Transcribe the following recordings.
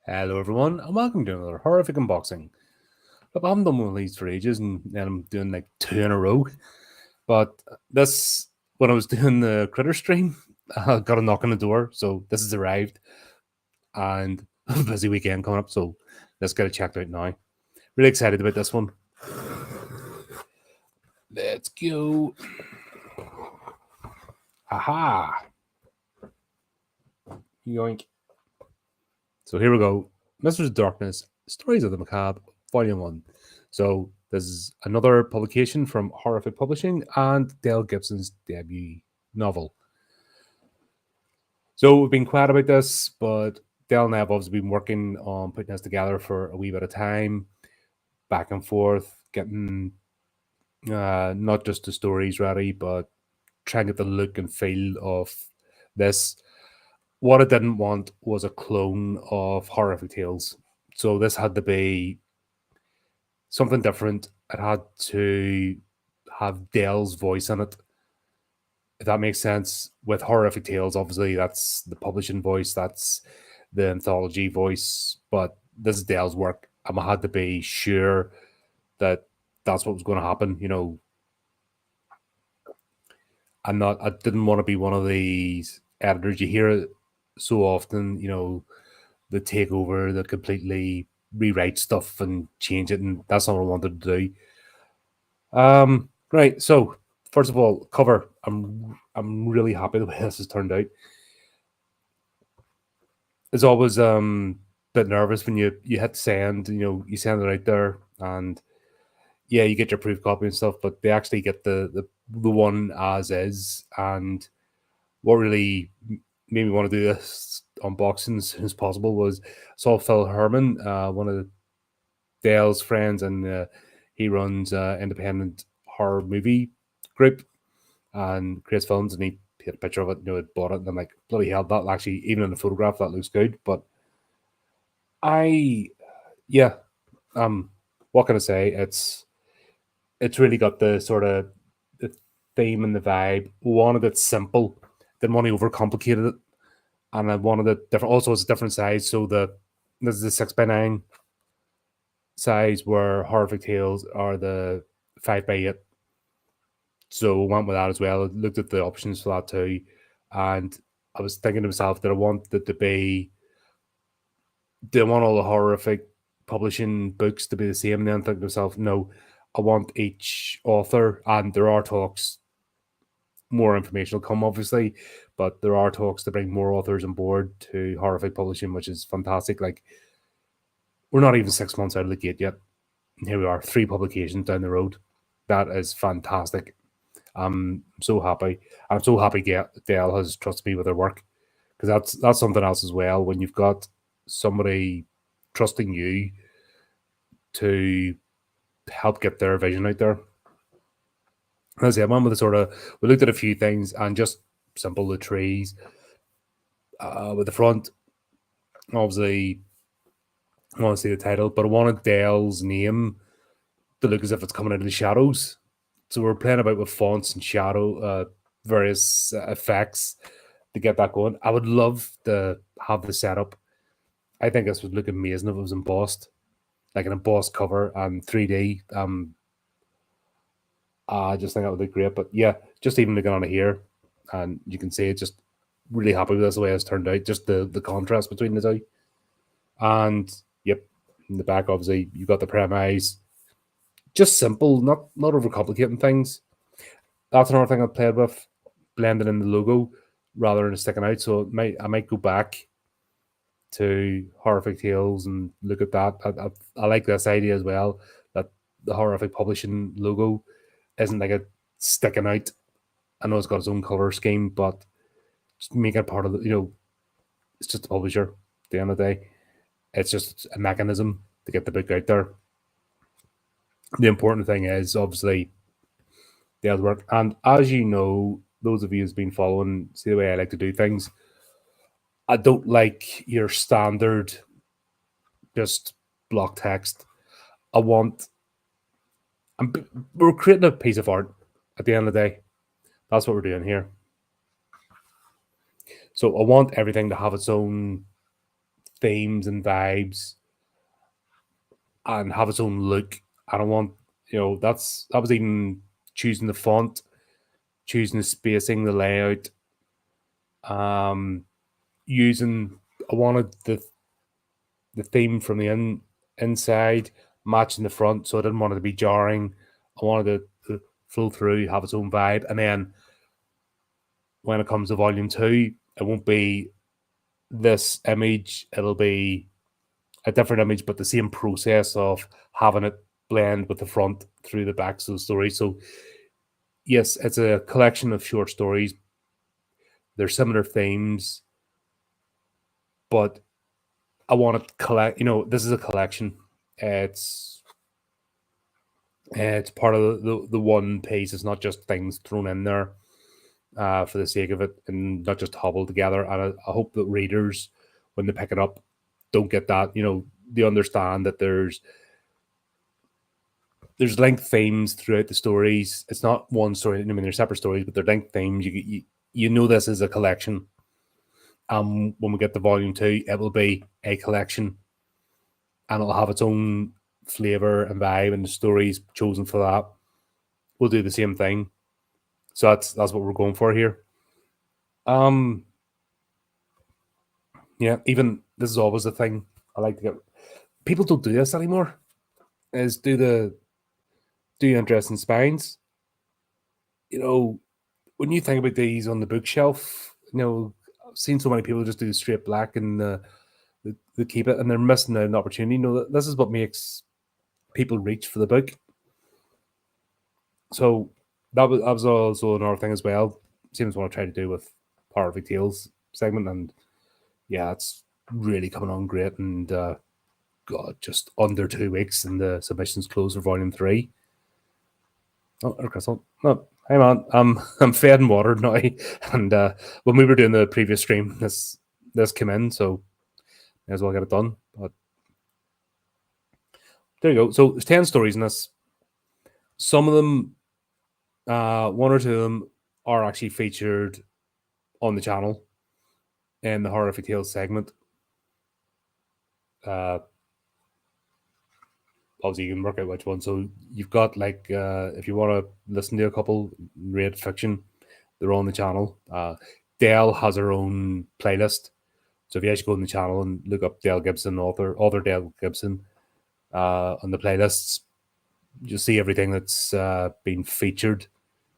Hello everyone, and welcome to another horrific unboxing. Look, I haven't done one of these for ages, and then I'm doing like 2 in a row. But this, when I was doing the critter stream, I got a knock on the door, so this has arrived, and a busy weekend coming up, so let's get it checked out now. Really excited about this one. Let's go. Aha! Yoink. So here we go. Mistress of Darkness, Stories of the Macabre, Volume 1. So this is another publication from HORRORific Publishing and Dale Gibson's debut novel. So we've been quiet about this, but Dale and I have obviously been working on putting this together for a wee bit of time, back and forth, getting not just the stories ready, but trying to get the look and feel of this. What I didn't want was a clone of Horrific Tales. So this had to be something different. It had to have Dale's voice in it. If that makes sense. With Horrific Tales, obviously that's the publishing voice, that's the anthology voice, but this is Dale's work. I had to be sure that that's what was going to happen. You know, I didn't want to be one of these editors. You hear it so often, you know, the takeover, the completely rewrite stuff and change it, and that's not what I wanted to do. Right. So first of all, cover. I'm really happy the way this has turned out. It's always a bit nervous when you hit send. You know, you send it out there, and yeah, you get your proof copy and stuff, but they actually get the one as is. And what really made me want to do this unboxing as soon as possible was I saw Phil Herman, one of Dale's friends, and he runs independent horror movie group and creates films, and he had a picture of it, you know, had bought it, and I'm like, bloody hell, that actually, even in the photograph, that looks good. But yeah, what can I say? It's really got the sort of the theme and the vibe. Wanted it simple, didn't want to overcomplicate it, and I wanted it different. Also, it's a different size, so this is the 6x9 size, where Horrific Tales are the 5x8. So I went with that as well. I looked at the options for that too, and I was thinking to myself that I want it to be. Do I want all the horrific publishing books to be the same? And then think to myself, no, I want each author, and there are talks. More information will come, obviously, but there are talks to bring more authors on board to horrific publishing, which is fantastic. Like, we're not even 6 months out of the gate yet. And here we are, 3 publications down the road. That is fantastic. I'm so happy. I'm so happy Dale has trusted me with their work, because that's something else as well. When you've got somebody trusting you to help get their vision out there. As I say, I went with we looked at a few things, and just simple the trees. With the front, obviously, I want to see the title, but I wanted Dale's name to look as if it's coming out of the shadows. So we're playing about with fonts and shadow, various effects to get that going. I would love to have the setup. I think this would look amazing if it was embossed, like an embossed cover and 3D. I just think that would look great. But yeah, just even looking on it here, and you can see it's just really happy with this the way it's turned out. Just the contrast between the two. And yep, in the back, obviously, you've got the premise. Just simple, not overcomplicating things. That's another thing I've played with, blending in the logo rather than sticking out. So I might go back to Horrific Tales and look at that. I like this idea as well, that the Horrific Publishing logo isn't like a sticking out. I know it's got its own color scheme, but just make it part of the, you know, it's just a publisher at the end of the day. It's just a mechanism to get the book out there. The important thing is obviously the artwork. And as you know, those of you who's been following, see the way I like to do things. I don't like your standard just block text. We're creating a piece of art at the end of the day. That's what we're doing here. So I want everything to have its own themes and vibes and have its own look. I don't want, that was even choosing the font, choosing the spacing, the layout, using, I wanted the theme from the inside matching the front, so I didn't want it to be jarring. I wanted it to flow through, have its own vibe, and then when it comes to volume 2, it won't be this image, it'll be a different image, but the same process of having it blend with the front through the backs of the story. So yes, it's a collection of short stories. They're similar themes, but I want to collect. This is a collection. It's part of the one piece. It's not just things thrown in there for the sake of it, and not just hobbled together. And I hope that readers, when they pick it up, don't get that. They understand that there's linked themes throughout the stories. It's not one story. I mean, they're separate stories, but they're linked themes. You know this is a collection. When we get to volume 2, it will be a collection, and it'll have its own flavor and vibe, and the stories chosen for that will do the same thing. So that's what we're going for here. Yeah, even this is always a thing I like to get. People don't do this anymore. Is do interesting spines. When you think about these on the bookshelf, I've seen so many people just do straight black and they keep it, and they're missing an opportunity. This is what makes people reach for the book. So that was also another thing as well. Same as what I try to do with Horrific Tales segment, and yeah, it's really coming on great. And God, just under 2 weeks, and the submissions closed for volume 3. Oh, Crystal. No, hey man, I'm fed and watered now. And when we were doing the previous stream, this came in, so may as well get it done. But there you go. So there's 10 stories in this. Some of them, one or two of them, are actually featured on the channel in the Horrific Tales segment. Obviously, you can work out which one. So you've got, like, if you want to listen to a couple, Raid Fiction, they're on the channel. Dale has her own playlist. So if you actually go on the channel and look up Dale Gibson, author Dale Gibson, on the playlists, you'll see everything that's been featured,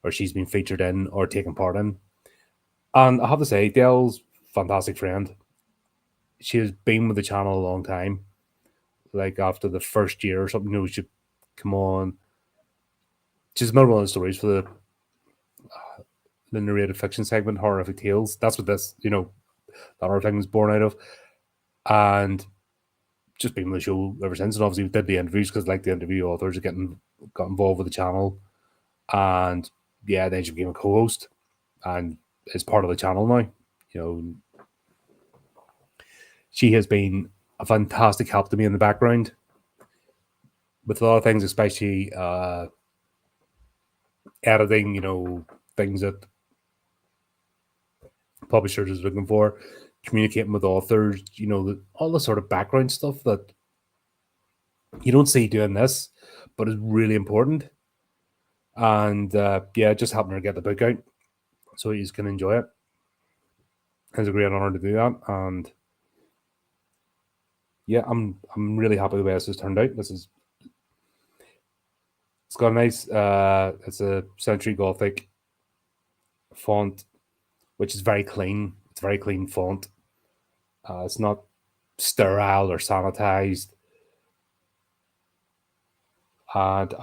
or she's been featured in, or taken part in. And I have to say, Dale's a fantastic friend. She has been with the channel a long time. Like, after the first year or something, she come on. She's another one of the stories for the narrated fiction segment, Horrific Tales. That's what this, that whole thing was born out of. And just been with the show ever since. And obviously we did the interviews because, like, the interview authors got involved with the channel. And yeah, then she became a co-host and is part of the channel now. She has been a fantastic help to me in the background with a lot of things, especially editing, things that publishers is looking for, communicating with authors, all the sort of background stuff that you don't see doing this, but is really important. And just helping her get the book out so you can enjoy it. It's a great honor to do that. And yeah, I'm really happy the way this has turned out. It's got a nice it's a Century Gothic font, which is very clean. It's a very clean font. It's not sterile or sanitized. And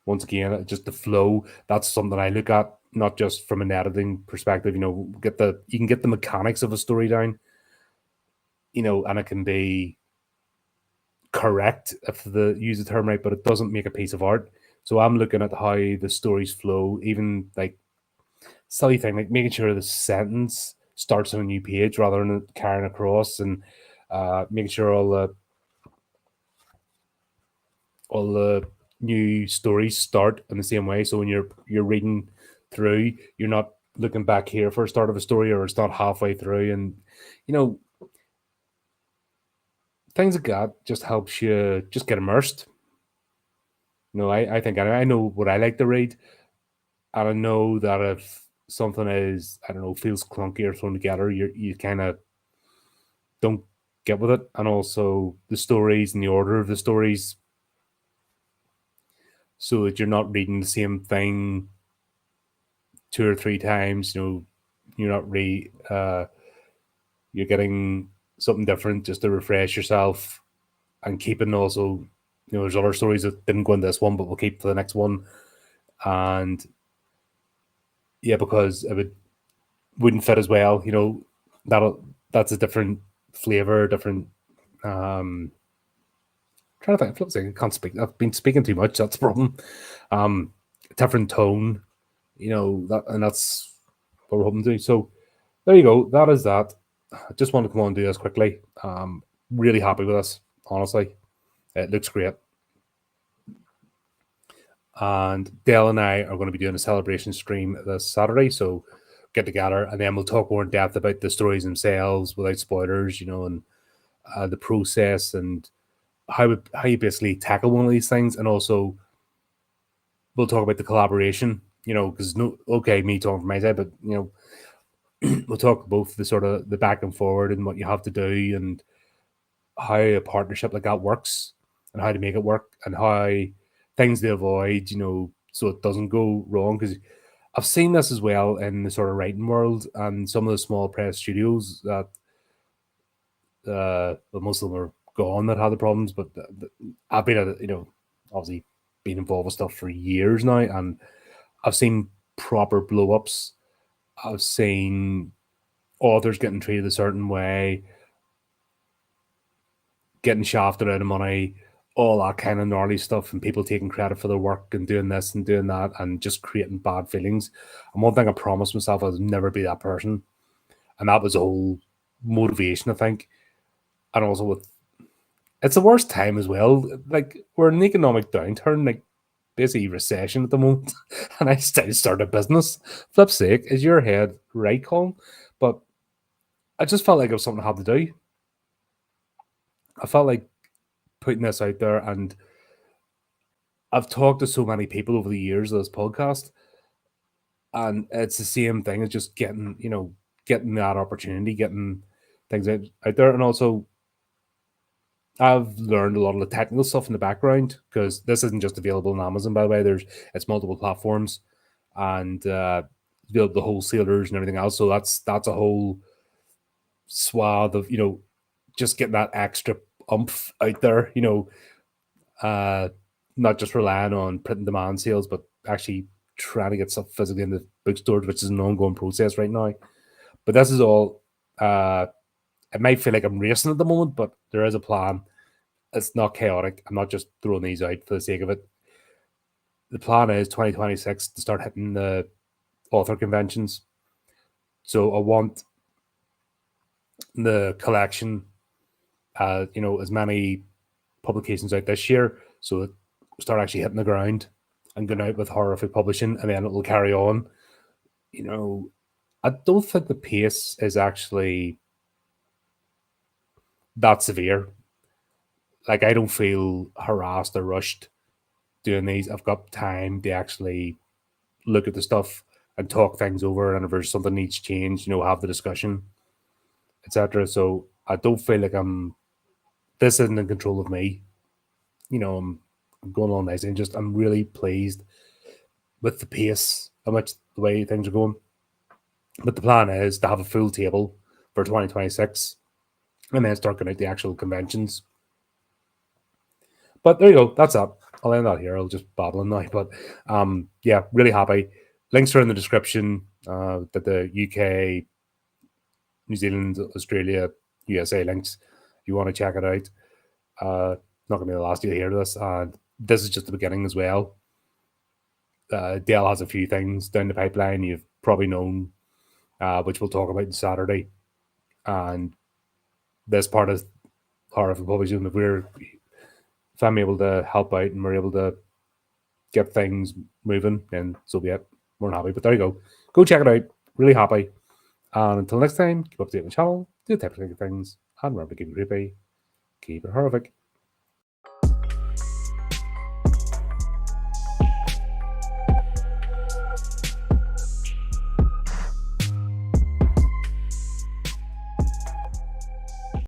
once again, just the flow. That's something I look at, not just from an editing perspective. You can get the mechanics of a story down. And it can be correct if use the term right, but it doesn't make a piece of art. So I'm looking at how the stories flow, even like silly thing like making sure the sentence starts on a new page rather than carrying across, and making sure all the new stories start in the same way. So when you're reading through, you're not looking back here for a start of a story, or it's not halfway through. And things like that just helps you just get immersed. I think I know what I like to read, and I know that if something is, I don't know, feels clunky or thrown together, you kind of don't get with it. And also the stories and the order of the stories, so that you're not reading the same thing 2 or 3 times. You're not you're getting something different just to refresh yourself, and keeping also, there's other stories that didn't go in this one, but we'll keep for the next one. And yeah, because wouldn't fit as well. That's a different flavor, different. Trying to think, flip I can't speak. I've been speaking too much. That's the problem. Um, Different tone. That's what we're hoping to do. So there you go. That is that. I just want to come on and do this quickly. Really happy with this. Honestly, it looks great. And Dale and I are going to be doing a celebration stream this Saturday. So get together, and then we'll talk more in depth about the stories themselves without spoilers, and the process, and how you basically tackle one of these things. And also we'll talk about the collaboration, because me talking from my side, but we'll talk both the sort of the back and forward and what you have to do, and how a partnership like that works, and how to make it work, and how things to avoid, so it doesn't go wrong. Because I've seen this as well in the sort of writing world, and some of the small press studios that well, most of them are gone that had the problems. But I've been at obviously been involved with stuff for years now, and I've seen proper blow ups. I've seen authors getting treated a certain way, getting shafted out of money, all that kind of gnarly stuff, and people taking credit for their work and doing this and doing that, and just creating bad feelings. And one thing I promised myself, I would never be that person. And that was the whole motivation, I think. And also it's the worst time as well. Like, we're in an economic downturn, like basically recession at the moment, and I still start a business. Flip sake, is your head right, Colin? But I just felt like it was something I had to do. I felt like putting this out there, and I've talked to so many people over the years of this podcast, and it's the same thing as just getting that opportunity, getting things out there. And also, I've learned a lot of the technical stuff in the background, because this isn't just available on Amazon, by the way. It's multiple platforms, and the wholesalers and everything else. So that's a whole swath of just getting that extra umph out there. Not just relying on print and demand sales, but actually trying to get stuff physically in the bookstores, which is an ongoing process right now. But this is all. It might feel like I'm racing at the moment, but there is a plan. It's not chaotic. I'm not just throwing these out for the sake of it. The plan is 2026 to start hitting the author conventions. So I want the collection, as many publications out this year, so it start actually hitting the ground and going out with horrific publishing, and then it will carry on. I don't think the pace is actually that severe. Like, I don't feel harassed or rushed doing these. I've got time to actually look at the stuff and talk things over, and if there's something needs change, have the discussion, etc. So I don't feel like this isn't in control of me. I'm going on nice, and I'm really pleased with the pace, how much the way things are going. But the plan is to have a full table for 2026, and then start going out the actual conventions. But there you go. That's up. I'll end that here. I'll just babbling now. But yeah, really happy. Links are in the description. That the UK, New Zealand, Australia, USA links. If you want to check it out. Not going to be the last you hear this. This is just the beginning as well. Dale has a few things down the pipeline you've probably known, which we'll talk about on Saturday. And this part of Horrorific Publishing, if I'm able to help out and we're able to get things moving, then so be it. More than happy. But there you go. Go check it out. Really happy. And until next time, keep up to date on the channel, do the type of things, and remember to keep it creepy. keep it horrific.